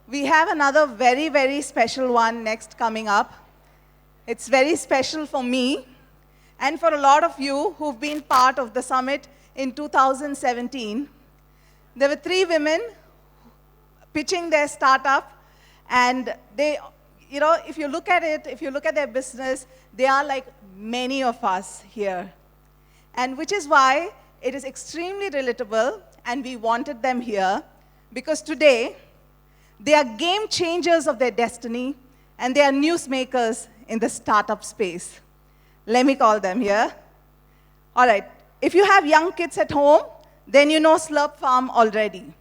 we have another very, very special one next coming up. It's very special for me and for a lot of you who've been part of the summit in 2017. There were 3 women pitching their startup, and they, if you look at it, if you look at their business, they are like many of us here. And which is why it is extremely relatable, and we wanted them here, because today, they are game changers of their destiny, and they are newsmakers in the startup space. Let me call them here. All right, if you have young kids at home, then you know Slurrp Farm already.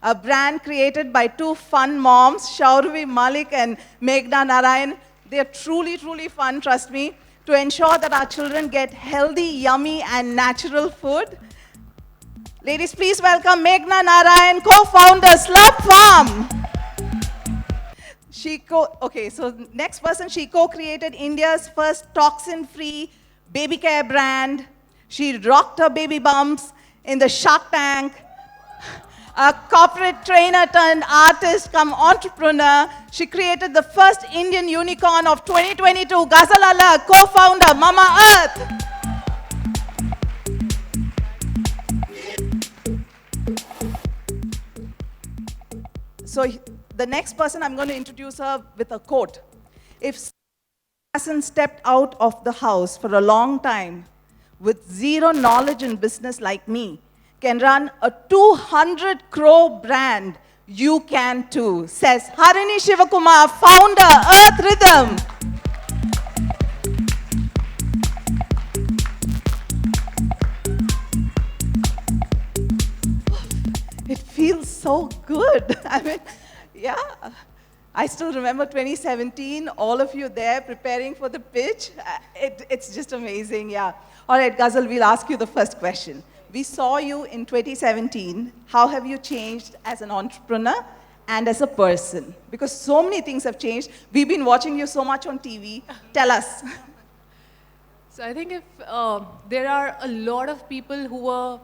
A brand created by 2 fun moms, Shaurvi Malik and Meghana Narayan. They are truly, truly fun, trust me, to ensure that our children get healthy, yummy, and natural food. Ladies, please welcome Meghana Narayan, co-founder, Slurrp Farm. So next person, she co-created India's first toxin-free baby care brand. She rocked her baby bumps in the Shark Tank. A corporate trainer turned artist come entrepreneur. She created the first Indian unicorn of 2022, Ghazal, Alagh, co-founder, Mama Earth. So the next person, I'm going to introduce her with a quote. If someone hasn't stepped out of the house for a long time with zero knowledge in business like me, can run a 200 crore brand, you can too, says Harini Sivakumar, founder, Earth Rhythm. It feels so good. I mean, yeah. I still remember 2017, all of you there preparing for the pitch. It's just amazing, yeah. All right, Ghazal, we'll ask you the first question. We saw you in 2017. How have you changed as an entrepreneur and as a person? Because so many things have changed. We've been watching you so much on TV. Tell us. So I think if there are a lot of people who were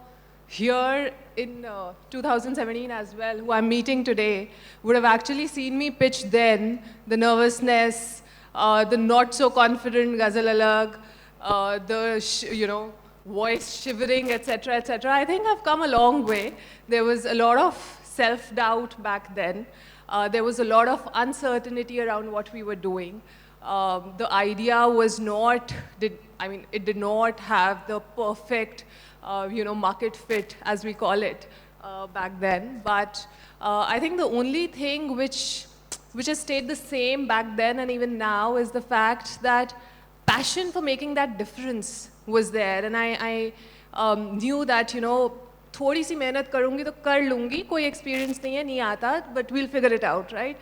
here in 2017 as well, who I'm meeting today, would have actually seen me pitch then, the nervousness, the not so confident Ghazal Alagh, the voice shivering, etc., etc. I think I've come a long way. There was a lot of self-doubt back then. There was a lot of uncertainty around what we were doing. The idea was not, it did not have the perfect, market fit, as we call it, back then. But I think the only thing which has stayed the same back then and even now is the fact that passion for making that difference was there, and I knew that, थोड़ी सी मेहनत करूँगी तो कर लूँगी, कोई experience नहीं है, नहीं आता, but we'll figure it out, right?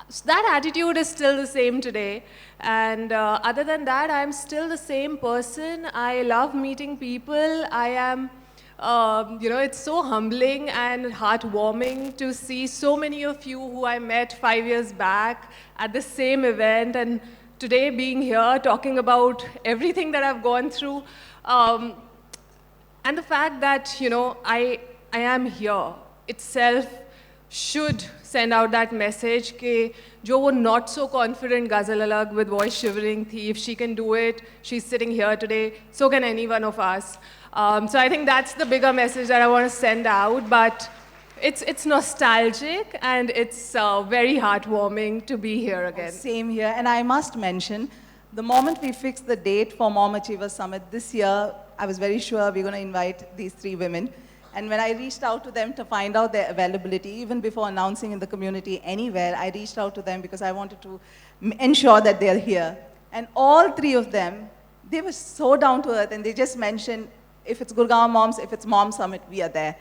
So that attitude is still the same today, and other than that, I'm still the same person. I love meeting people. I am, it's so humbling and heartwarming to see so many of you who I met 5 years back at the same event, and today being here talking about everything that I've gone through, and the fact that, I am here itself should send out that message that jo wo not so confident Ghazal Alagh with voice shivering thi, if she can do it, she's sitting here today, so can any one of us. So I think that's the bigger message that I want to send out, but it's nostalgic and it's very heartwarming to be here again. Same here, and I must mention, the moment we fixed the date for Mom Achievers Summit this year, I was very sure we're going to invite these 3 women. And when I reached out to them to find out their availability, even before announcing in the community anywhere, I reached out to them because I wanted to ensure that they're here. And all 3 of them, they were so down to earth, and they just mentioned, if it's Gurgaon Moms, if it's Mom Summit, we are there.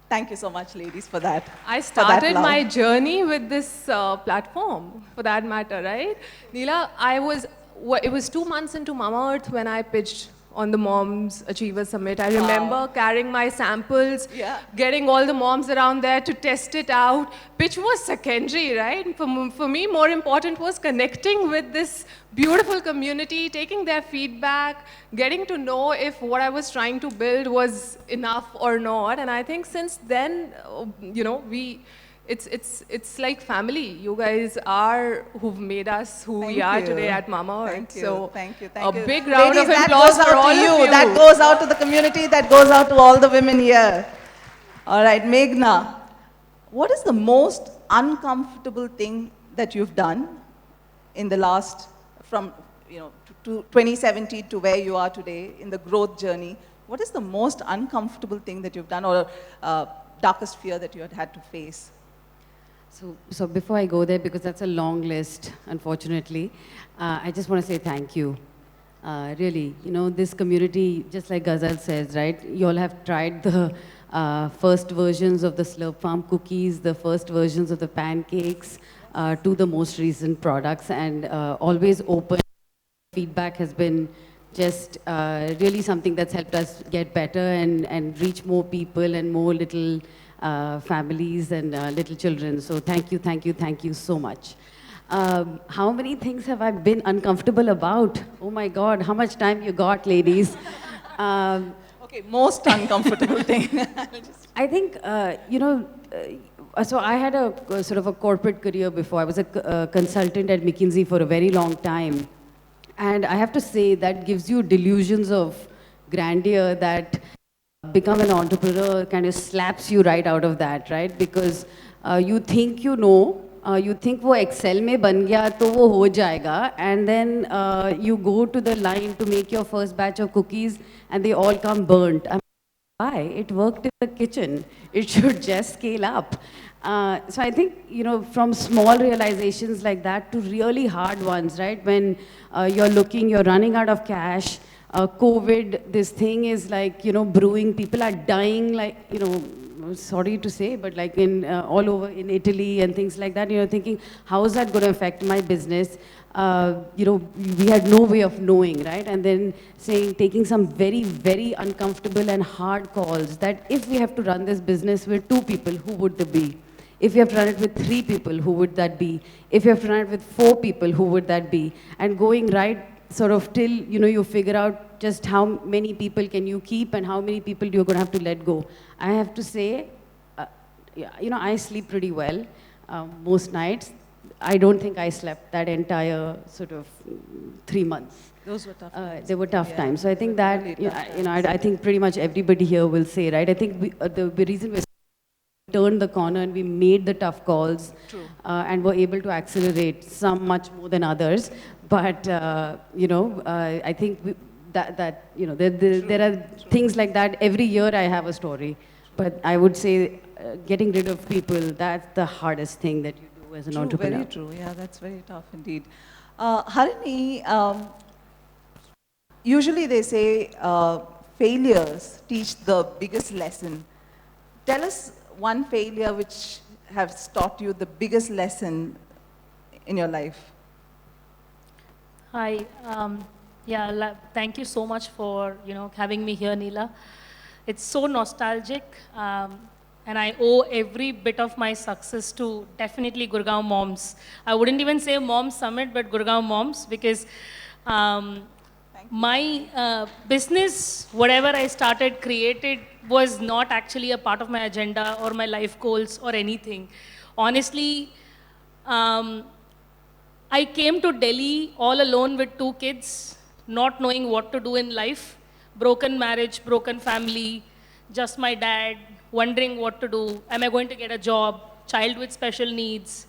Thank you so much, ladies, for that. I started my journey with this platform, for that matter, right? Neela, it was 2 months into Mama Earth when I pitched on the Moms Achievers Summit. I remember carrying my samples, getting all the moms around there to test it out. Pitch was secondary, right? For me, more important was connecting with this beautiful community, taking their feedback, getting to know if what I was trying to build was enough or not. And I think since then, it's like family. You guys are who've made us who we are today at Mama Earth. Thank you. So Thank you. a big round Ladies, of applause for all of you. That goes out to the community. That goes out to all the women here. All right, Meghna, what is the most uncomfortable thing that you've done in the last, from to 2017 to where you are today in the growth journey? What is the most uncomfortable thing that you've done, or darkest fear that you had to face? So before I go there, because that's a long list, unfortunately, I just want to say thank you. Really, this community, just like Ghazal says, right? You all have tried the first versions of the Slurrp Farm cookies, the first versions of the pancakes, to the most recent products, and always open. Feedback has been just really something that's helped us get better and reach more people and more little families and little children. So thank you so much. How many things have I been uncomfortable about? Oh my God, how much time you got, ladies? Okay, most uncomfortable thing. I think, so I had a sort of a corporate career before. I was a consultant at McKinsey for a very long time. And I have to say that gives you delusions of grandeur that become an entrepreneur kind of slaps you right out of that, right? Because you think you think वो Excel में बन गया तो वो हो जाएगा, and then you go to the line to make your first batch of cookies and they all come burnt. Why? It worked in the kitchen. It should just scale up. So I think, from small realizations like that to really hard ones, right? When you're running out of cash, COVID, this thing is like, brewing, people are dying like, sorry to say, but like all over in Italy and things like that, thinking, how is that going to affect my business? We had no way of knowing, right? And then taking some very, very uncomfortable and hard calls that if we have to run this business with 2 people, who would they be? If you have to run it with 3 people, who would that be? If you have to run it with 4 people, who would that be? And going right sort of till, you figure out just how many people can you keep and how many people you're going to have to let go. I have to say, I sleep pretty well most nights. I don't think I slept that entire sort of 3 months. Those were tough times. They were tough times. So I think Really that, I think pretty much everybody here will say, right? I think the reason we turned the corner and we made the tough calls and were able to accelerate, some much more than others. But, I think there are things like that. Every year I have a story. But I would say getting rid of people, that's the hardest thing that you do as an entrepreneur. Very true. Yeah, that's very tough indeed. Harini, usually they say failures teach the biggest lesson. Tell us one failure which has taught you the biggest lesson in your life. Hi. Thank you so much for having me here, Neela. It's so nostalgic, and I owe every bit of my success to definitely Gurgaon Moms. I wouldn't even say Moms Summit, but Gurgaon Moms, because my business, whatever I created, was not actually a part of my agenda or my life goals or anything. Honestly, I came to Delhi all alone with 2 kids, not knowing what to do in life. Broken marriage, broken family, just my dad, wondering what to do. Am I going to get a job? Child with special needs.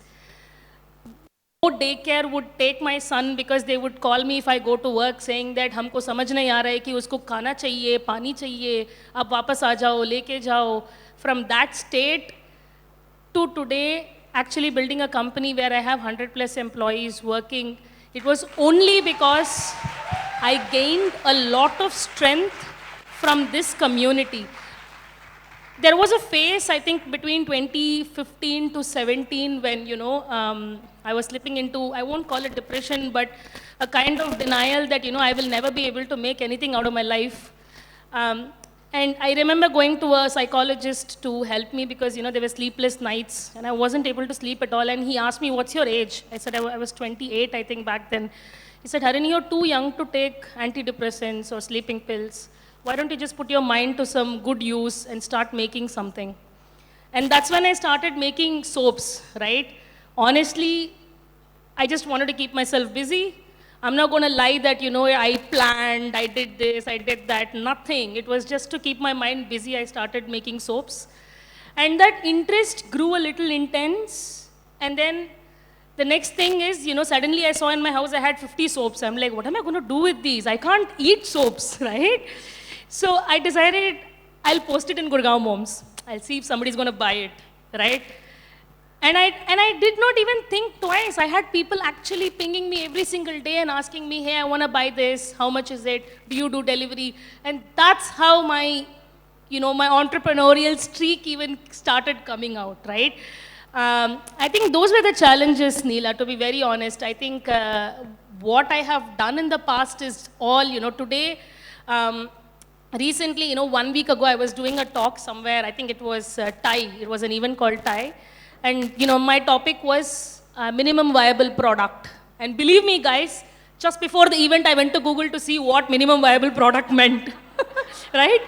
No daycare would take my son because they would call me if I go to work saying that हमको समझ नहीं आ रहा है कि उसको खाना चाहिए, पानी चाहिए, आप वापस आ जाओ, लेके जाओ. From that state to today, actually building a company where I have 100+ employees working, it was only because I gained a lot of strength from this community. There was a phase, I think, between 2015 to 17 when, I was slipping into, I won't call it depression, but a kind of denial that, I will never be able to make anything out of my life. And I remember going to a psychologist to help me because, there were sleepless nights and I wasn't able to sleep at all. And he asked me, what's your age? I said, I was 28, I think, back then. He said, Harini, you're too young to take antidepressants or sleeping pills. Why don't you just put your mind to some good use and start making something? And that's when I started making soaps, right? Honestly, I just wanted to keep myself busy. I'm not going to lie that, I planned, I did this, I did that, nothing. It was just to keep my mind busy, I started making soaps. And that interest grew a little intense. And then the next thing is, suddenly I saw in my house I had 50 soaps. I'm like, what am I going to do with these? I can't eat soaps, right? So I decided I'll post it in Gurgaon Moms. I'll see if somebody's going to buy it, right? And I did not even think twice. I had people actually pinging me every single day and asking me, hey, I want to buy this. How much is it? Do you do delivery? And that's how my entrepreneurial streak even started coming out, right? I think those were the challenges, Neela, to be very honest. I think what I have done in the past is all, today, recently, 1 week ago, I was doing a talk somewhere. I think it was TIE. It was an event called TIE. And, my topic was minimum viable product. And believe me, guys, just before the event, I went to Google to see what minimum viable product meant, right?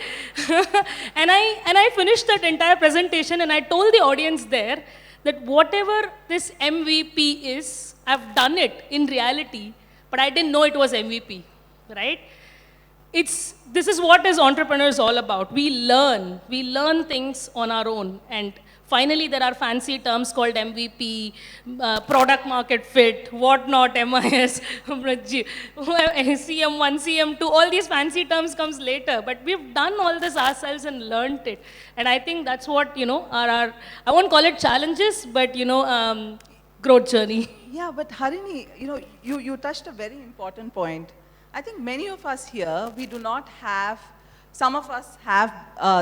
and I finished that entire presentation and I told the audience there that whatever this MVP is, I've done it in reality, but I didn't know it was MVP, right? This is what is entrepreneurs all about. We learn things on our own. And finally, there are fancy terms called MVP, product market fit, whatnot, MIS, CM1, CM2, all these fancy terms comes later. But we've done all this ourselves and learned it. And I think that's what, I won't call it challenges, but, growth journey. Yeah, but Harini, you touched a very important point. I think many of us here, we do not have, some of us have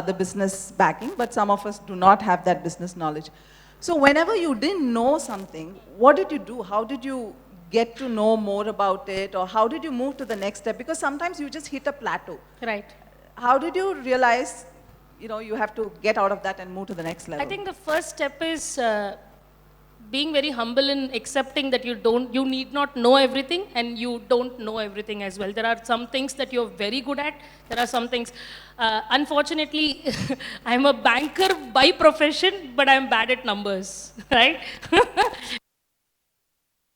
the business backing, but some of us do not have that business knowledge. So whenever you didn't know something, what did you do? How did you get to know more about it? Or how did you move to the next step? Because sometimes you just hit a plateau. Right. How did you realize, you have to get out of that and move to the next level? I think the first step is being very humble in accepting that you need not know everything and you don't know everything as well. There are some things that you're very good at. There are some things, unfortunately, I'm a banker by profession, but I'm bad at numbers, right?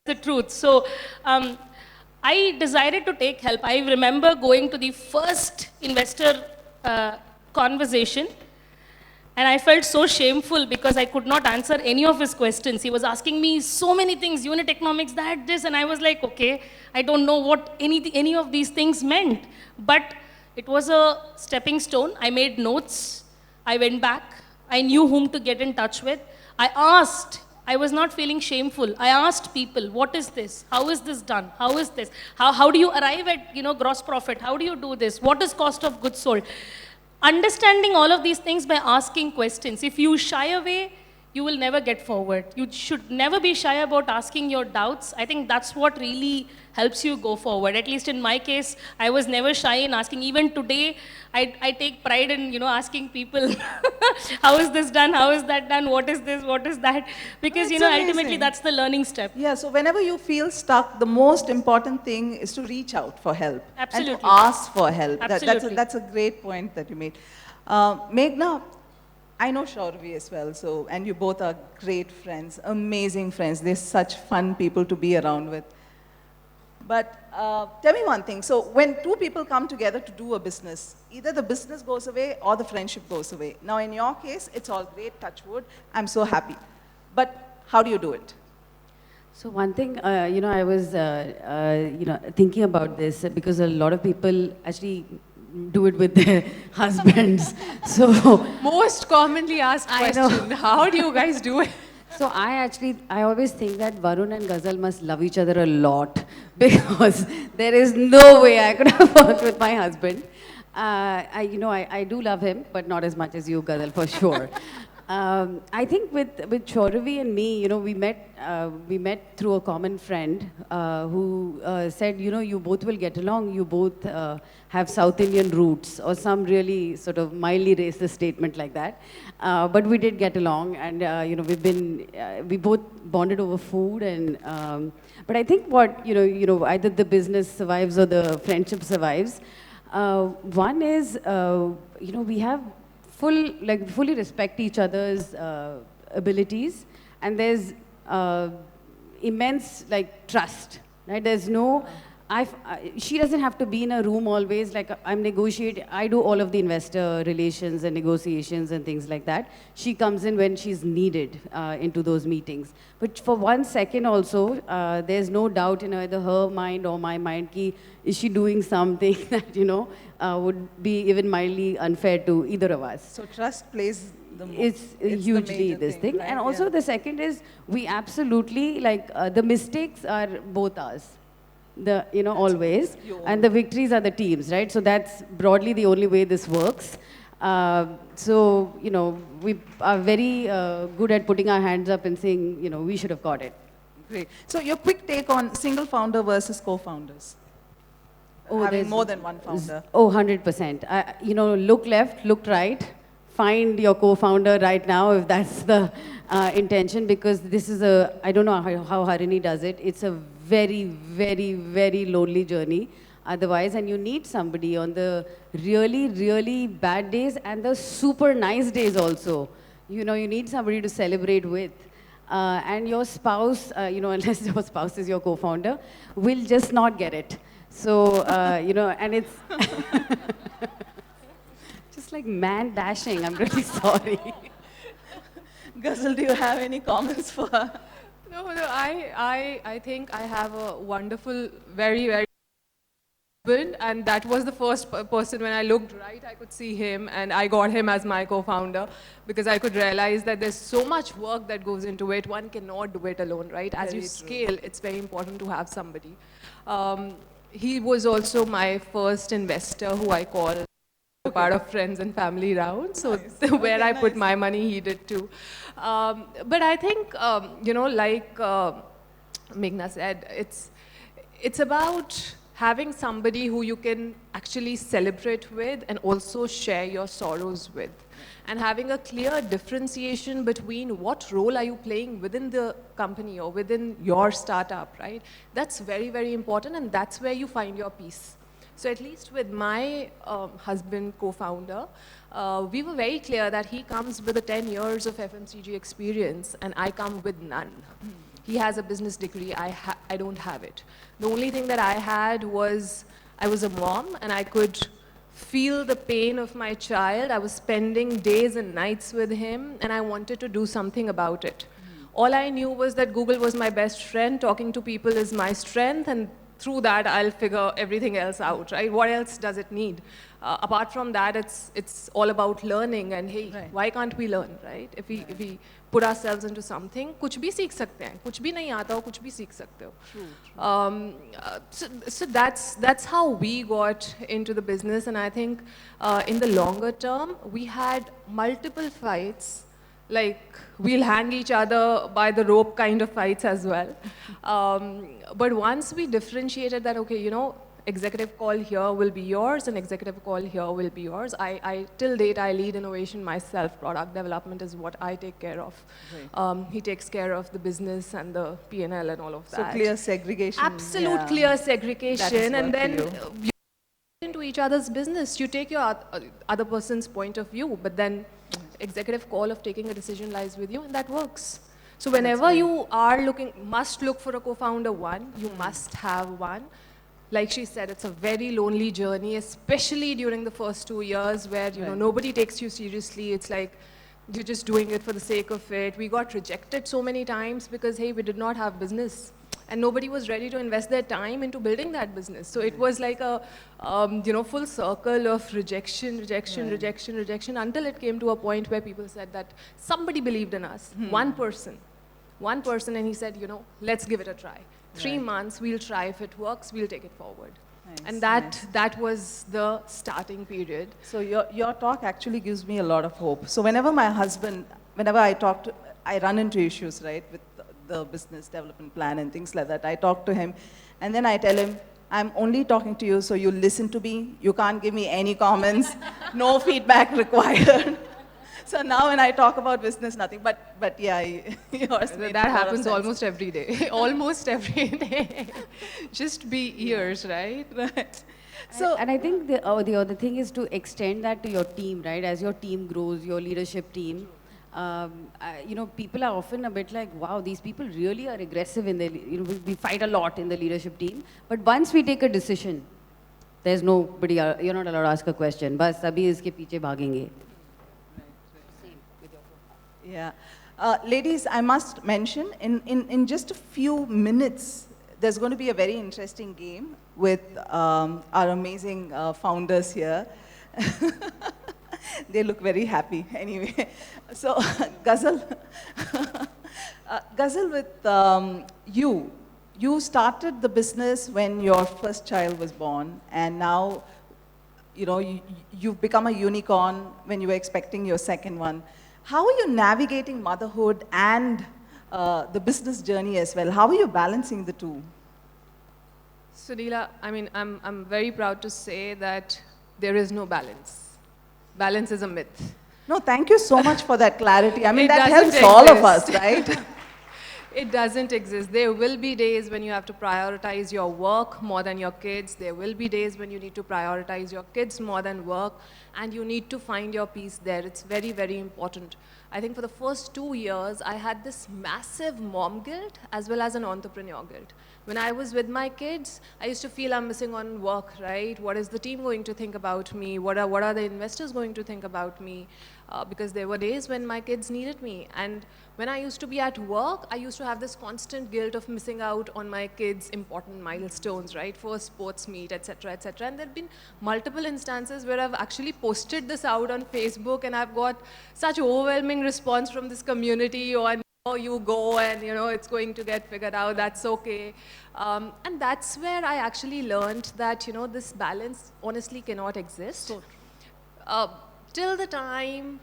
The truth. So I decided to take help. I remember going to the first investor conversation. And I felt so shameful because I could not answer any of his questions. He was asking me so many things, unit economics, that, this, and I was like, okay, I don't know what any of these things meant. But it was a stepping stone. I made notes. I went back. I knew whom to get in touch with. I asked. I was not feeling shameful. I asked people, what is this? How is this done? How is this? How do you arrive at, gross profit? How do you do this? What is cost of goods sold? Understanding all of these things by asking questions. If you shy away, you will never get forward. You should never be shy about asking your doubts. I think that's what really helps you go forward. At least in my case, I was never shy in asking. Even today, I take pride in, asking people, how is this done? How is that done? What is this? What is that? Because, ultimately, that's the learning step. Yeah, so whenever you feel stuck, the most important thing is to reach out for help. Absolutely. And to ask for help. Absolutely. That's a great point that you made. Meghana, I know Shaurvi as well, and you both are great friends, amazing friends. They're such fun people to be around with. But tell me one thing. So when two people come together to do a business, either the business goes away or the friendship goes away. Now, in your case, it's all great, touch wood. I'm so happy. But how do you do it? So one thing, I was, thinking about this because a lot of people actually do it with their husbands. So Most commonly asked I know. question, how do you guys do it? So I always think that Varun and Ghazal must love each other a lot because there is no way I could have worked with my husband. I do love him, but not as much as you, Ghazal, for sure. I think with Shaurvi and me, we met through a common friend who said, you both will get along. You both have South Indian roots, or some really sort of mildly racist statement like that. But we did get along, and we both bonded over food. And but I think what either the business survives or the friendship survives. One is we have fully respect each other's abilities, and there's immense like trust, right? There's no, she doesn't have to be in a room always, like I'm negotiating. I do all of the investor relations and negotiations and things like that. She comes in when she's needed into those meetings. But for 1 second also, there's no doubt in either her mind or my mind, ki, is she doing something that, would be even mildly unfair to either of us. So trust plays the It's hugely this thing. right? And also the second is, we absolutely, the mistakes are both ours. Always. And the victories are the teams, right? So that's broadly the only way this works. We are very good at putting our hands up and saying, we should have got it. Great. So your quick take on single founder versus co-founders? Having more than one founder. 100%. Look left, look right. Find your co-founder right now if that's the intention, because this is I don't know how Harini does it. It's a very, very, very lonely journey otherwise, and you need somebody on the really, really bad days and the super nice days also. You need somebody to celebrate with. And your spouse, unless your spouse is your co-founder, will just not get it. So, and it's just like man dashing. I'm really sorry. Ghazal, do you have any comments for her? No, I think I have a wonderful, very, very husband, and that was the first person when I looked right, I could see him, and I got him as my co-founder because I could realize that there's so much work that goes into it. One cannot do it alone, right? As you scale, it's very important to have somebody. He was also my first investor, who I call part of friends and family round. So where I put my money, he did too. But I think, like Meghana said, it's about having somebody who you can actually celebrate with and also share your sorrows with. And having a clear differentiation between what role are you playing within the company or within your startup, right? That's very, very important, and that's where you find your peace. So at least with my husband, co-founder, we were very clear that he comes with 10 years of FMCG experience and I come with none. He has a business degree, I don't have it. The only thing that I had was, I was a mom and I could feel the pain of my child. I was spending days and nights with him and I wanted to do something about it. All I knew was that Google was my best friend, talking to people is my strength, and through that, I'll figure everything else out, right? What else does it need? Apart from that, it's all about learning, and hey, right, why can't we learn, right? If we put ourselves into something, कुछ भी सीख सकते हैं, कुछ भी नहीं आता हो, कुछ भी सीख सकते हो. So that's how we got into the business, and I think in the longer term, we had multiple fights. Like, we'll hang each other by the rope kind of fights as well. But once we differentiated that, okay, executive call here will be yours and executive call here will be yours. Till date, I lead innovation myself. Product development is what I take care of. Right. He takes care of the business and the P&L and all of that. So clear segregation. Absolute clear segregation. And then you into each other's business. You take your other person's point of view, but then executive call of taking a decision lies with you, and that works. So whenever you are must look for a co-founder, you must have one. Like she said, it's a very lonely journey, especially during the first 2 years where, nobody takes you seriously. It's like, you're just doing it for the sake of it. We got rejected so many times because, hey, we did not have business. And nobody was ready to invest their time into building that business. So it was like a, full circle of rejection, until it came to a point where people said that somebody believed in us, one person, and he said, let's give it a try. 3 months, we'll try. If it works, we'll take it forward. Nice, and that was the starting period. So your talk actually gives me a lot of hope. So whenever I run into issues, right, with the business development plan and things like that, I talk to him, and then I tell him, I'm only talking to you so you listen to me. You can't give me any comments. No feedback required. So now when I talk about business, nothing. But yeah, yours. That happens almost every day. Almost every day. Just be ears, right? Right. And I think the other thing is to extend that to your team, right? As your team grows, your leadership team, people are often a bit like, wow, these people really are aggressive in their, we fight a lot in the leadership team. But once we take a decision, there's nobody, you're not allowed to ask a question. Bas, abhi iske piche bhagenge. Yeah. Ladies, I must mention, in just a few minutes, there's going to be a very interesting game with our amazing founders here. They look very happy anyway. So, Ghazal, Ghazal, with you started the business when your first child was born, and now, you've become a unicorn when you were expecting your second one. How are you navigating motherhood and the business journey as well? How are you balancing the two? So Neela, I'm very proud to say that there is no balance. Balance is a myth. No, thank you so much for that clarity. I mean, It that doesn't helps all of exist. us, right? It doesn't exist. There will be days when you have to prioritize your work more than your kids. There will be days when you need to prioritize your kids more than work, and you need to find your peace there. It's very, very important. I think for the first 2 years, I had this massive mom guilt as well as an entrepreneur guilt. When I was with my kids, I used to feel I'm missing on work, right? What is the team going to think about me? What are the investors going to think about me? Because there were days when my kids needed me. And when I used to be at work, I used to have this constant guilt of missing out on my kids' important milestones, right? For a sports meet, etc., etc. And there have been multiple instances where I've actually posted this out on Facebook, and I've got such overwhelming response from this community on, oh, you go and, it's going to get figured out, that's okay. And that's where I actually learned that, this balance honestly cannot exist. So till the time,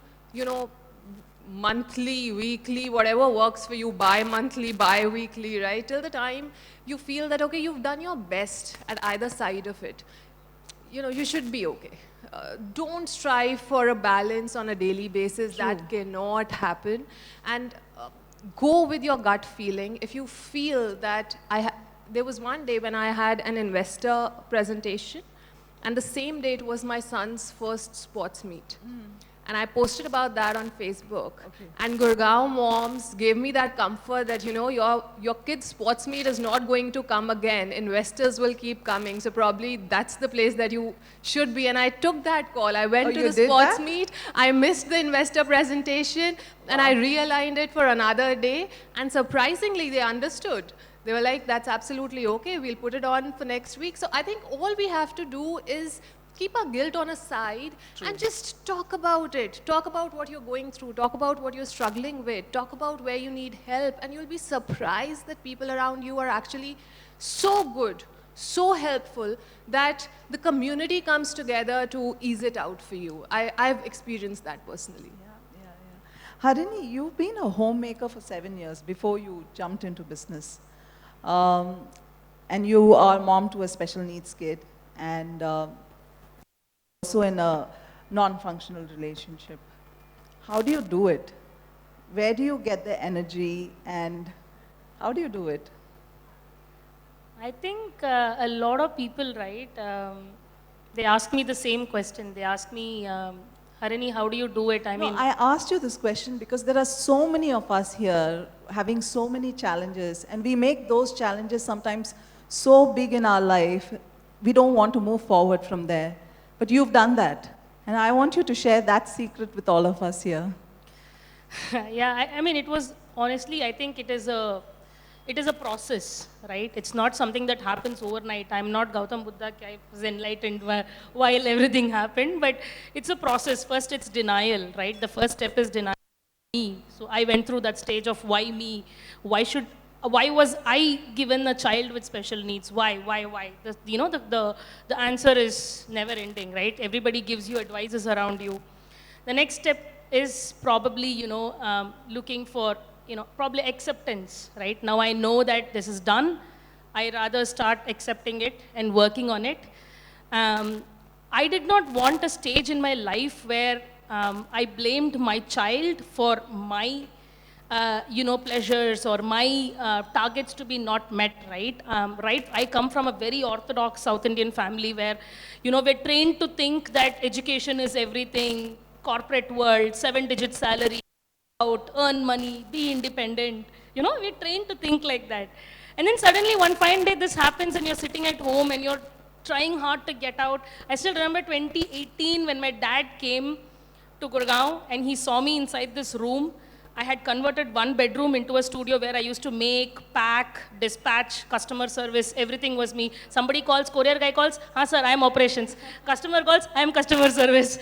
monthly, weekly, whatever works for you, bi-monthly, bi-weekly, right? Till the time you feel that, okay, you've done your best at either side of it, you should be okay. Don't strive for a balance on a daily basis. True. That cannot happen. And go with your gut feeling. If you feel that there was one day when I had an investor presentation, and the same day it was my son's first sports meet. And I posted about that on Facebook. Okay. And Gurgaon moms gave me that comfort that, your kid's sports meet is not going to come again. Investors will keep coming. So probably that's the place that you should be. And I took that call. I went to the sports meet. I missed the investor presentation. Wow. And I realigned it for another day. And surprisingly, they understood. They were like, that's absolutely okay. We'll put it on for next week. So I think all we have to do is keep our guilt on a side. True. And just talk about it. Talk about what you're going through. Talk about what you're struggling with. Talk about where you need help. And you'll be surprised that people around you are actually so good, so helpful, that the community comes together to ease it out for you. I've experienced that personally. Yeah. Harini, you've been a homemaker for 7 years before you jumped into business. And you are mom to a special needs kid, and also in a non-functional relationship. How do you do it? Where do you get the energy, and how do you do it? I think a lot of people, right, they ask me the same question. They ask me, Harini, how do you do it? I asked you this question because there are so many of us here having so many challenges, and we make those challenges sometimes so big in our life, we don't want to move forward from there. But you've done that, and I want you to share that secret with all of us here. Yeah, it was, honestly, I think it is a process, right? It's not something that happens overnight. I'm not Gautam Buddha, I was enlightened while everything happened, but it's a process. First, it's denial, right? The first step is denial. Me. So I went through that stage of why me? Why was I given a child with special needs? Why? The answer is never ending, right? Everybody gives you advices around you. The next step is probably, looking for, probably acceptance, right? Now I know that this is done. I rather start accepting it and working on it. I did not want a stage in my life where I blamed my child for my pleasures or my targets to be not met, right? Right? I come from a very orthodox South Indian family where, we're trained to think that education is everything, corporate world, 7-digit salary, out, earn money, be independent. We're trained to think like that. And then suddenly one fine day this happens and you're sitting at home and you're trying hard to get out. I still remember 2018 when my dad came to Gurgaon and he saw me inside this room. I had converted one bedroom into a studio where I used to make, pack, dispatch, customer service, everything was me. Somebody calls, courier guy calls, "Ha sir, I am operations." Customer calls, "I am customer service."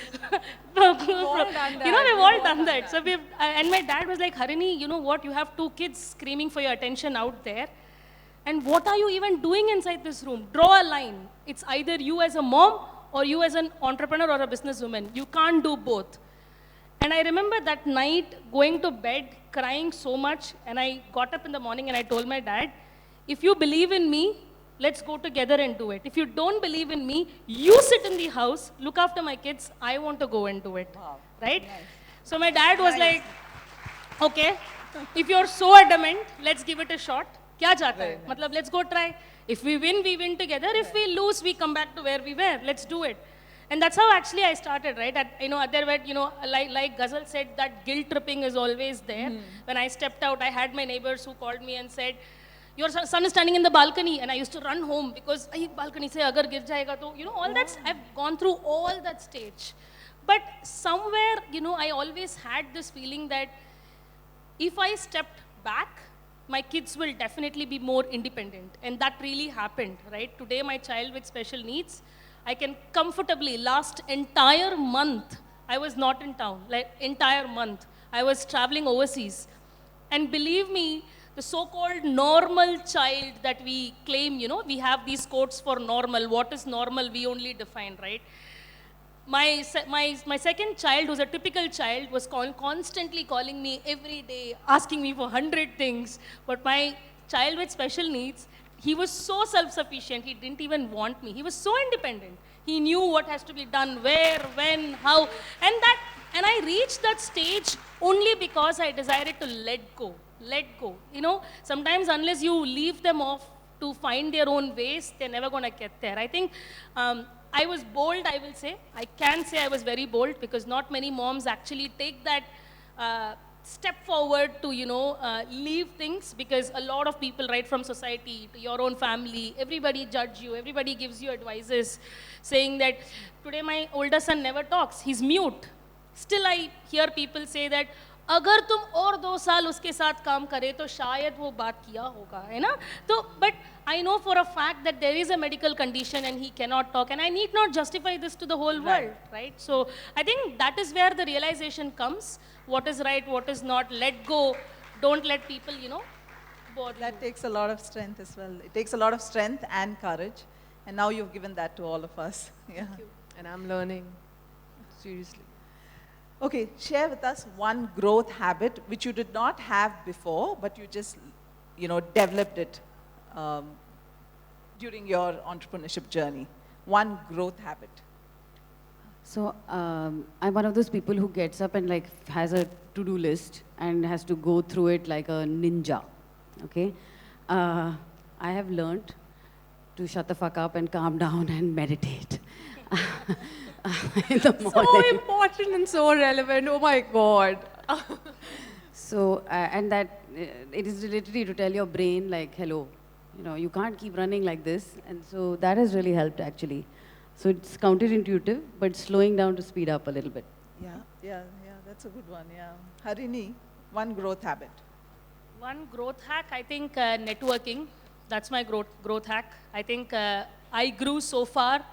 We've all done that. So and my dad was like, "Harini, you know what, you have 2 kids screaming for your attention out there. And what are you even doing inside this room? Draw a line. It's either you as a mom or you as an entrepreneur or a businesswoman. You can't do both." And I remember that night going to bed, crying so much, and I got up in the morning and I told my dad, "If you believe in me, let's go together and do it. If you don't believe in me, you sit in the house, look after my kids, I want to go and do it." Wow. Right? Nice. So my dad was like, "Okay, if you're so adamant, let's give it a shot. Kya jata hai? Matlab, let's go try. If we win together. If we lose, we come back to where we were. Let's do it." And that's how actually I started, right? Like Ghazal said, that guilt tripping is always there. When I stepped out, I had my neighbors who called me and said, "Your son is standing in the balcony." And I used to run home because, balcony se agar gir jayega to, all that's, I've gone through all that stage. But somewhere, I always had this feeling that if I stepped back, my kids will definitely be more independent. And that really happened, right? Today, my child with special needs, I can comfortably, last entire month, I was not in town, like entire month. I was traveling overseas. And believe me, the so-called normal child that we claim, we have these quotes for normal. What is normal, we only define, right? My second child, who's a typical child, was constantly calling me every day, asking me for 100 things. But my child with special needs, he was so self-sufficient, he didn't even want me. He was so independent. He knew what has to be done, where, when, how. And I reached that stage only because I decided to let go. Let go. Sometimes unless you leave them off to find their own ways, they're never going to get there. I think I was bold, I will say. I can say I was very bold because not many moms actually take that step forward to, leave things, because a lot of people, right from society to your own family, everybody judge you, everybody gives you advices saying that today my older son never talks, he's mute. Still I hear people say that, "अगर तुम और 2 साल उसके साथ काम करे तो शायद वो बात किया होगा," है ना? तो but I know for a fact that there is a medical condition and he cannot talk, and I need not justify this to the whole world, right? So I think that is where the realization comes. What is right, what is not. Let go. Don't let people, bother you. That takes a lot of strength as well. It takes a lot of strength and courage. And now you've given that to all of us. Yeah. Thank you. And I'm learning. Seriously. Okay, share with us one growth habit which you did not have before, but you just, developed it during your entrepreneurship journey. One growth habit. So I'm one of those people who gets up and has a to-do list and has to go through it like a ninja. Okay, I have learned to shut the fuck up and calm down and meditate. In the morning. So important and so relevant. Oh my God. So and that it is literally to tell your brain hello, you can't keep running like this, and so that has really helped actually. So it's counterintuitive, but slowing down to speed up a little bit. Yeah, that's a good one, yeah. Harini, one growth habit. One growth hack, I think networking. That's my growth hack. I think I grew so far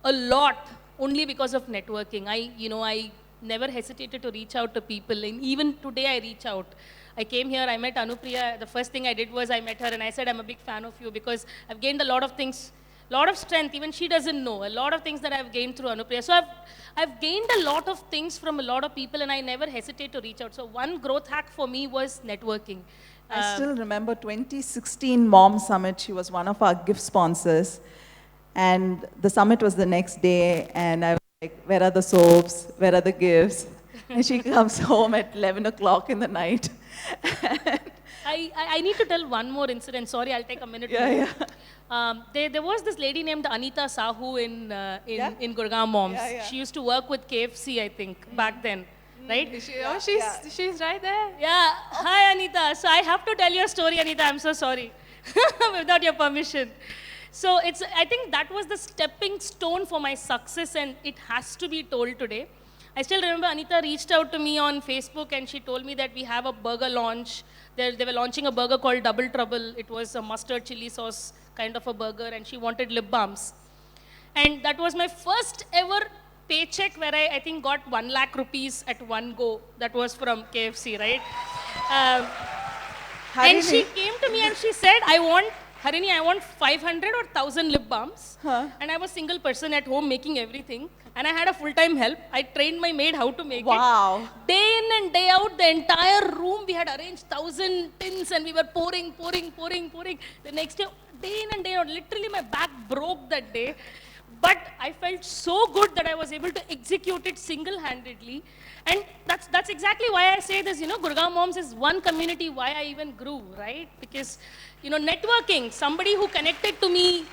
a lot only because of networking. I never hesitated to reach out to people, and even today I reach out. I came here, I met Anupriya. The first thing I did was I met her and I said, "I'm a big fan of you because I've gained a lot of things, lot of strength, even she doesn't know, a lot of things that I've gained through Anupriya." So I've gained a lot of things from a lot of people, and I never hesitate to reach out. So one growth hack for me was networking. I still remember 2016 Mom Summit. She was one of our gift sponsors. And the summit was the next day, and I was like, "Where are the soaps? Where are the gifts?" And she comes home at 11 o'clock in the night. I need to tell one more incident. Sorry, I'll take a minute. Yeah, more. There was this lady named Anita Sahu in Gurgaon Moms. Yeah, yeah. She used to work with KFC, I think, back then. Right? She's right there. Yeah. Hi, Anita. So I have to tell you a story, Anita. I'm so sorry. Without your permission. So I think that was the stepping stone for my success, and it has to be told today. I still remember Anita reached out to me on Facebook and she told me that we have a burger launch. They were launching a burger called Double Trouble. It was a mustard chili sauce kind of a burger, and she wanted lip balms. And that was my first ever paycheck where I think got 1 lakh rupees at one go. That was from KFC, right? And she came to me and she said, Harini, I want 500 or 1,000 lip balms. And I was single person at home making everything. And I had a full-time help. I trained my maid how to make it. Wow. Day in and day out, the entire room, we had arranged 1,000 tins and we were pouring. The next day in and day out, literally my back broke that day. But I felt so good that I was able to execute it single-handedly. And that's exactly why I say this, Gurgaon Moms is one community why I even grew, right? Because, networking, somebody who connected to me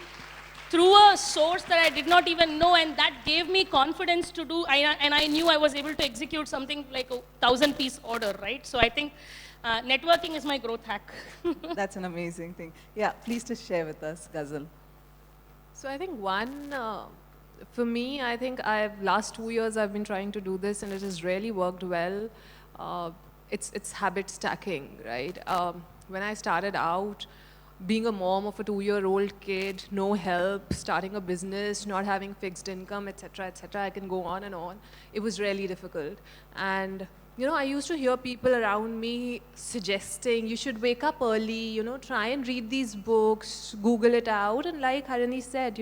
through a source that I did not even know, and that gave me confidence to do, and I knew I was able to execute something like a 1,000-piece order, right? So I think networking is my growth hack. That's an amazing thing. Yeah, please to share with us, Ghazal. So I think for me, I think last 2 years I've been trying to do this, and it has really worked well. It's habit stacking, right? When I started out, being a mom of a 2-year-old kid, no help, starting a business, not having fixed income, etc., I can go on and on. It was really difficult. And, I used to hear people around me suggesting, you should wake up early, try and read these books, Google it out. And like Harini said,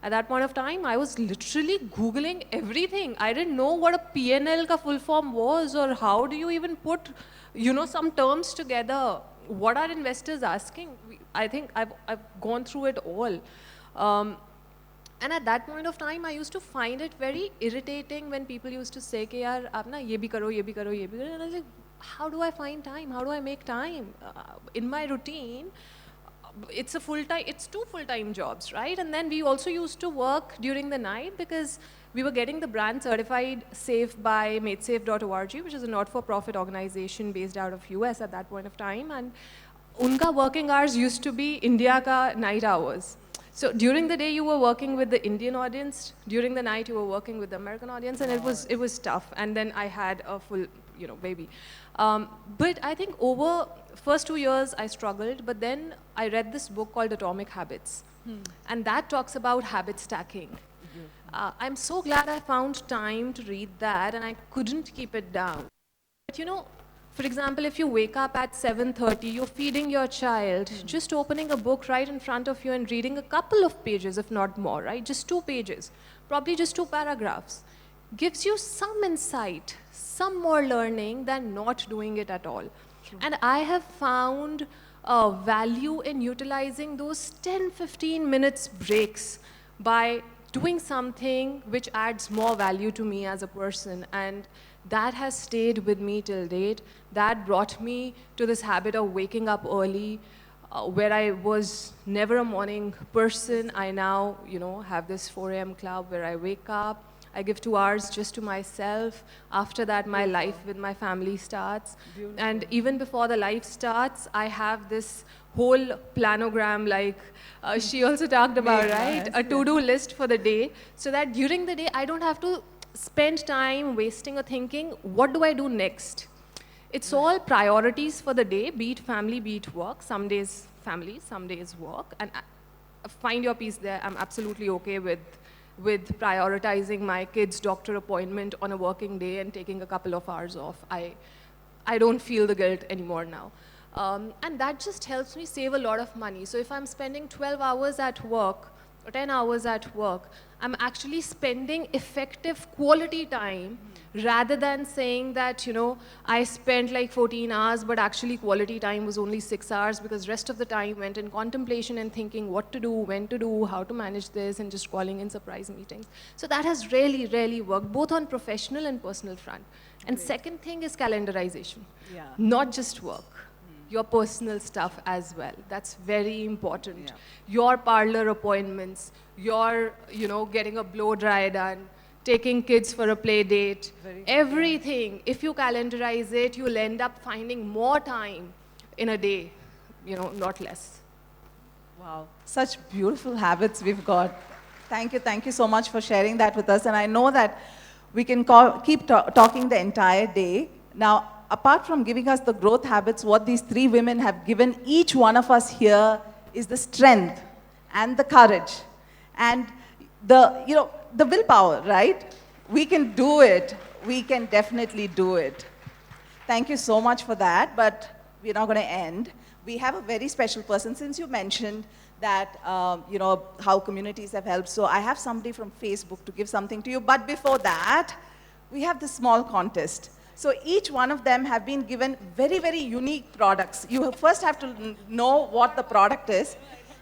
at that point of time, I was literally Googling everything. I didn't know what a PNL ka full form was, or how do you even put, some terms together. What are investors asking? I think I've gone through it all. And at that point of time, I used to find it very irritating when people used to say, "Ki yaar, aap na ye bhi karo, ye bhi karo, ye bhi karo." And I was like, how do I find time? How do I make time? In my routine, it's 2 full-time jobs, right? And then we also used to work during the night because we were getting the brand certified safe by madesafe.org, which is a not-for-profit organization based out of US at that point of time. And unka working hours used to be India ka night hours. So during the day you were working with the Indian audience, during the night you were working with the American audience, and it was tough. And then I had a full, baby. But I think over first 2 years I struggled, but then I read this book called Atomic Habits. And that talks about habit stacking. I'm so glad I found time to read that, and I couldn't keep it down. But for example, if you wake up at 7:30, you're feeding your child, just opening a book right in front of you and reading a couple of pages, if not more, right? Just 2 pages, probably just 2 paragraphs, gives you some insight, some more learning than not doing it at all. True. And I have found value in utilizing those 10-15 minutes breaks by doing something which adds more value to me as a person. And that has stayed with me till date. That brought me to this habit of waking up early, where I was never a morning person. I now, have this 4 a.m. club where I wake up. I give 2 hours just to myself. After that, my life with my family starts. Beautiful. And even before the life starts, I have this whole planogram, like she also talked about, right? A to-do list for the day, so that during the day, I don't have to spend time wasting or thinking, what do I do next? It's all priorities for the day, be it family, be it work. Some days family, some days work. And find your peace there. I'm absolutely okay with prioritizing my kid's doctor appointment on a working day and taking a couple of hours off. I don't feel the guilt anymore now. And that just helps me save a lot of money. So if I'm spending 12 hours at work, or 10 hours at work, I'm actually spending effective quality time rather than saying that, I spent like 14 hours, but actually quality time was only 6 hours because rest of the time went in contemplation and thinking what to do, when to do, how to manage this, and just calling in surprise meetings. So that has really, really worked, both on professional and personal front. And second thing is calendarization. Yeah. Not just work. Your personal stuff as well. That's very important. Your parlor appointments, your, getting a blow dry done, taking kids for a play date, everything. If you calendarize it, you'll end up finding more time in a day, not less. Wow, such beautiful habits we've got. Thank you so much for sharing that with us. And I know that we can keep talking the entire day. Now, apart from giving us the growth habits, what these three women have given each one of us here is the strength and the courage and the willpower, right? We can do it. We can definitely do it. Thank you so much for that, but we're not going to end. We have a very special person, since you mentioned that, how communities have helped. So I have somebody from Facebook to give something to you. But before that, we have this small contest. So each one of them have been given very, very unique products. You first have to know what the product is.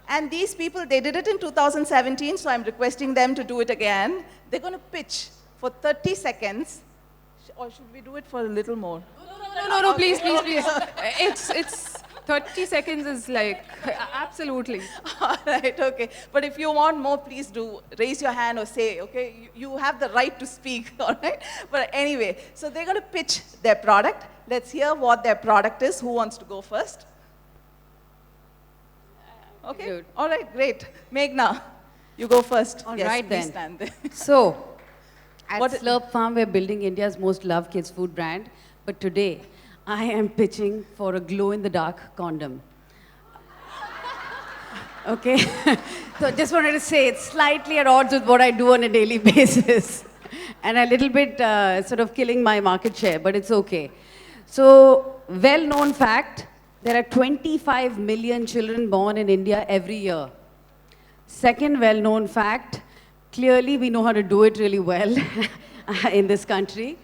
And these people, they did it in 2017, so I'm requesting them to do it again. They're going to pitch for 30 seconds. Or should we do it for a little more? No, please. It's 30 seconds is like, absolutely. All right, okay. But if you want more, please do raise your hand or say, okay? You have the right to speak, all right? But anyway, so they're going to pitch their product. Let's hear what their product is. Who wants to go first? Okay, Good. All right, great. Meghana, you go first. All Yes, right please then. stand there. So, at What- Slurrp Farm, we're building India's most loved kids food brand. But today, I am pitching for a glow-in-the-dark condom. Okay? So just wanted to say it's slightly at odds with what I do on a daily basis. And a little bit sort of killing my market share, but it's okay. So, well-known fact, there are 25 million children born in India every year. Second well-known fact, clearly we know how to do it really well in this country.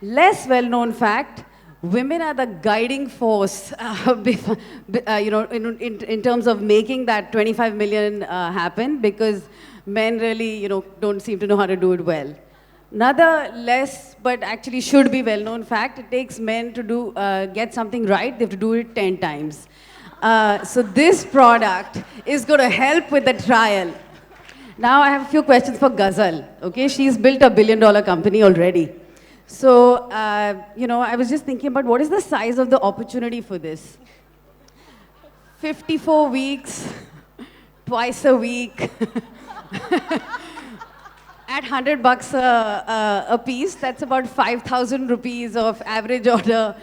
Less well-known fact, women are the guiding force, in terms of making that 25 million happen, because men really, don't seem to know how to do it well. Another less, but actually should be well-known fact, it takes men to get something right, they have to do it 10 times. So this product is going to help with the trial. Now I have a few questions for Ghazal. Okay, she's built a $1 billion company already. So, I was just thinking about what is the size of the opportunity for this? 54 weeks, twice a week. At $100 a piece, that's about 5,000 rupees of average order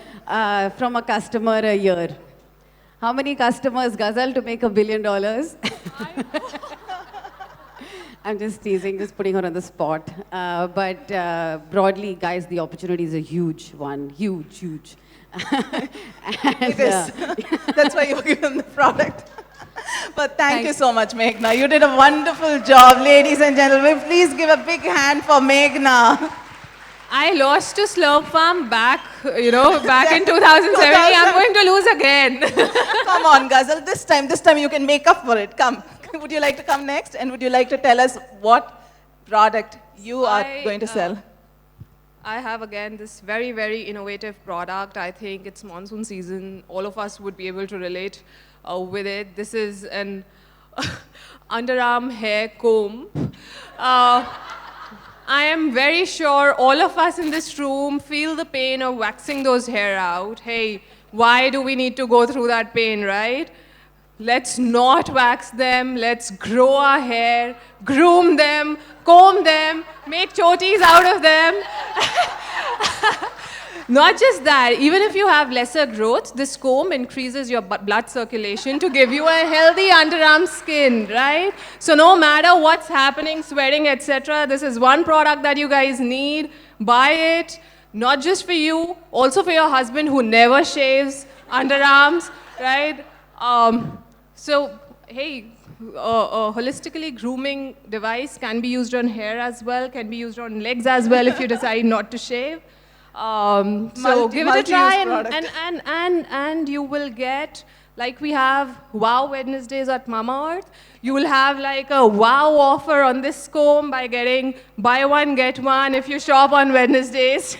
from a customer a year. How many customers, Ghazal, to make $1 billion? I'm just teasing, just putting her on the spot. But broadly, guys, the opportunity is a huge one. Huge. It is. That's why you were given the product. But thank you so much, Meghana. You did a wonderful job, ladies and gentlemen. Please give a big hand for Meghana. I lost to Slurrp Farm back in 2017. I'm going to lose again. Come on, Ghazal. This time you can make up for it. Come. Would you like to come next? And would you like to tell us what product you are going to sell? I have again this very, very innovative product. I think it's monsoon season. All of us would be able to relate with it. This is an underarm hair comb. I am very sure all of us in this room feel the pain of waxing those hair out. Hey, why do we need to go through that pain, right? Let's not wax them. Let's grow our hair, groom them, comb them, make chotis out of them. Not just that, even if you have lesser growth, this comb increases your blood circulation to give you a healthy underarm skin, right? So no matter what's happening, sweating, etc., this is one product that you guys need. Buy it, not just for you, also for your husband who never shaves underarms, right? So, hey, a holistically grooming device, can be used on hair as well, can be used on legs as well if you decide not to shave. So give it a try and you will get, like we have Wow Wednesdays at Mama Earth, you will have like a wow offer on this comb by getting buy one, get one if you shop on Wednesdays.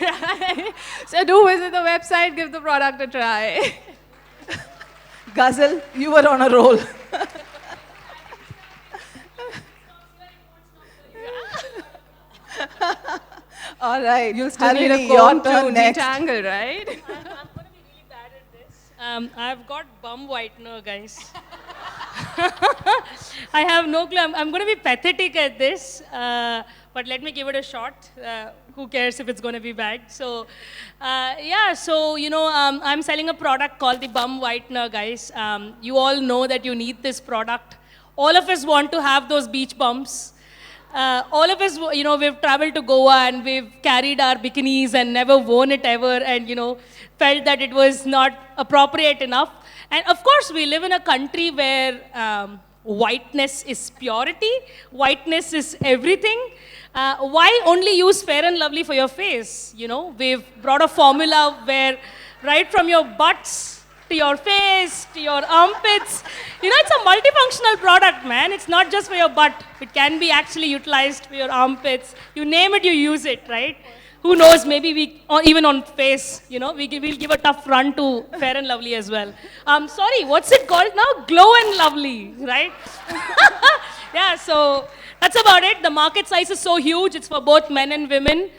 So do visit the website, give the product a try. Ghazal, you were on a roll. All right. You'll still need a Harini, your comb turn to next. detangle, right? I'm going to be really bad at this. I've got bum whitener, guys. I have no clue. I'm going to be pathetic at this, but let me give it a shot. Who cares if it's going to be bad? So, I'm selling a product called the bum whitener, guys. You all know that you need this product. All of us want to have those beach bumps. All of us, we've traveled to Goa and we've carried our bikinis and never worn it ever and, felt that it was not appropriate enough. And of course, we live in a country where whiteness is purity, whiteness is everything. Why only use Fair and Lovely for your face? We've brought a formula where right from your butts to your face, to your armpits, it's a multifunctional product, man. It's not just for your butt. It can be actually utilized for your armpits. You name it, you use it, right? Who knows, maybe or even on face, we'll give a tough run to Fair and Lovely as well. Sorry, what's it called now? Glow and Lovely, right? Yeah, so that's about it. The market size is so huge. It's for both men and women.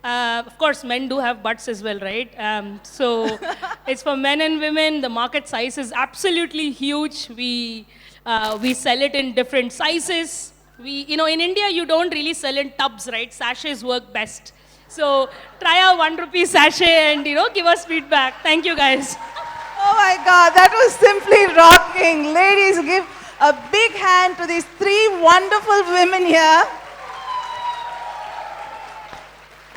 Of course, men do have butts as well, right? So it's for men and women. The market size is absolutely huge. We sell it in different sizes. In India, you don't really sell in tubs, right? Sachets work best. So try our ₹1 sachet and, give us feedback. Thank you, guys. Oh my God, that was simply rocking. Ladies, give a big hand to these three wonderful women here.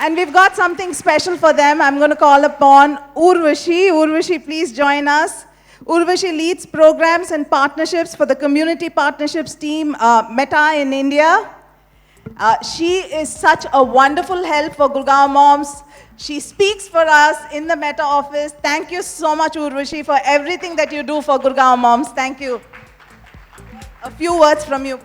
And we've got something special for them. I'm going to call upon Urvashi. Urvashi, please join us. Urvashi leads programs and partnerships for the Community Partnerships team, Meta in India. She is such a wonderful help for Gurgaon moms. She speaks for us in the Meta office. Thank you so much, Urvashi, for everything that you do for Gurgaon moms. Thank you. A few words from you.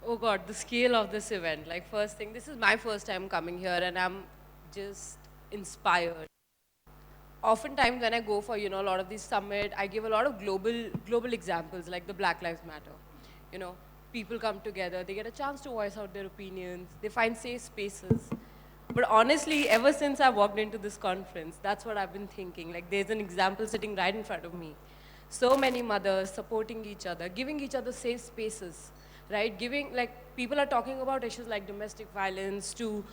Oh God, the scale of this event. Like first thing, this is my first time coming here and I'm just inspired. Oftentimes when I go for, a lot of these summit, I give a lot of global examples like the Black Lives Matter. People come together, they get a chance to voice out their opinions, they find safe spaces. But honestly, ever since I walked into this conference, that's what I've been thinking. Like there's an example sitting right in front of me. So many mothers supporting each other, giving each other safe spaces. Right, people are talking about issues like domestic violence to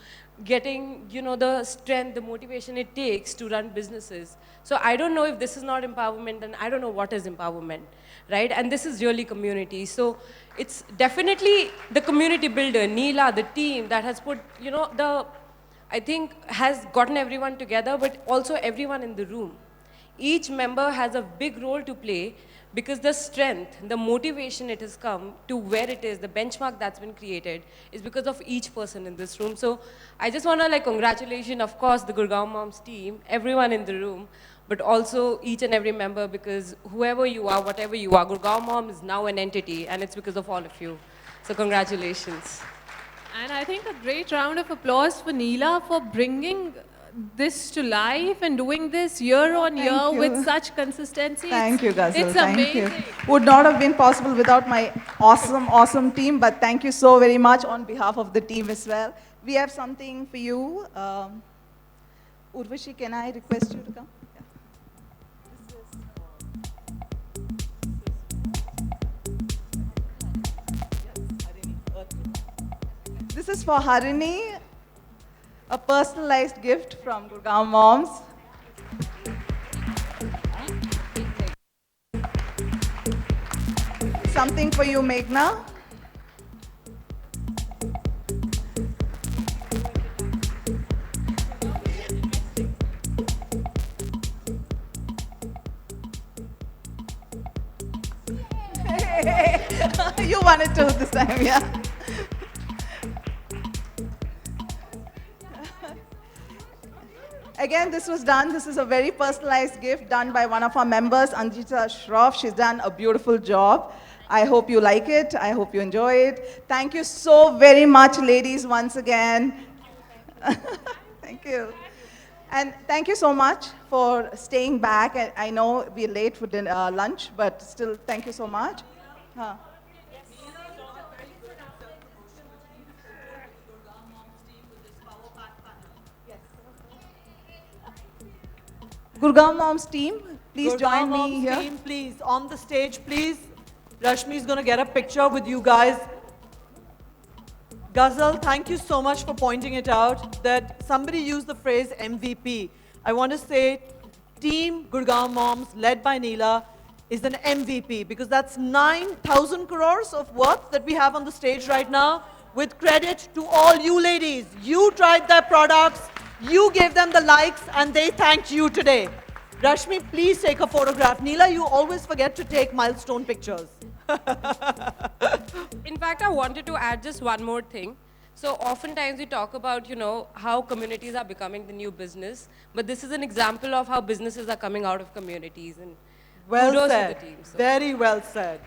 getting, the strength, the motivation it takes to run businesses. So I don't know if this is not empowerment, then I don't know what is empowerment, right? And this is really community. So it's definitely the community builder, Neela, the team that has put, I think has gotten everyone together, but also everyone in the room. Each member has a big role to play because the strength, the motivation it has come to where it is, the benchmark that's been created is because of each person in this room. So I just want to congratulate, of course, the Gurgaon Moms team, everyone in the room, but also each and every member because whoever you are, whatever you are, Gurgaon Mom is now an entity and it's because of all of you. So congratulations. And I think a great round of applause for Neela for bringing this to life and doing this year on year with such consistency. Thank you, Ghazal. It's thank amazing. You. Would not have been possible without my awesome team, but thank you so very much on behalf of the team as well. We have something for you. Urvashi, can I request you to come? This is for Harini. A personalized gift from Gurgaon Moms. Something for you, Meghana. won it too this time, yeah. Again, this is a very personalized gift done by one of our members, Anjita Shroff. She's done a beautiful job. I hope you like it. I hope you enjoy it. Thank you so very much, ladies, once again. Thank you. And thank you so much for staying back. I know we're late for dinner, lunch, but still, thank you so much. Huh. Gurgaon Moms team, please join me here. Team, please, on the stage, please. Rashmi is going to get a picture with you guys. Ghazal, thank you so much for pointing it out that somebody used the phrase MVP. I want to say Team Gurgaon Moms, led by Neela, is an MVP because that's 9,000 crores of worth that we have on the stage right now. With credit to all you ladies. You tried their products, you gave them the likes, and they thanked you today. Rashmi, please take a photograph. Neela, you always forget to take milestone pictures. In fact, I wanted to add just one more thing. So oftentimes we talk about, how communities are becoming the new business, but this is an example of how businesses are coming out of communities. And Well kudos to said. the team. So. Very well said.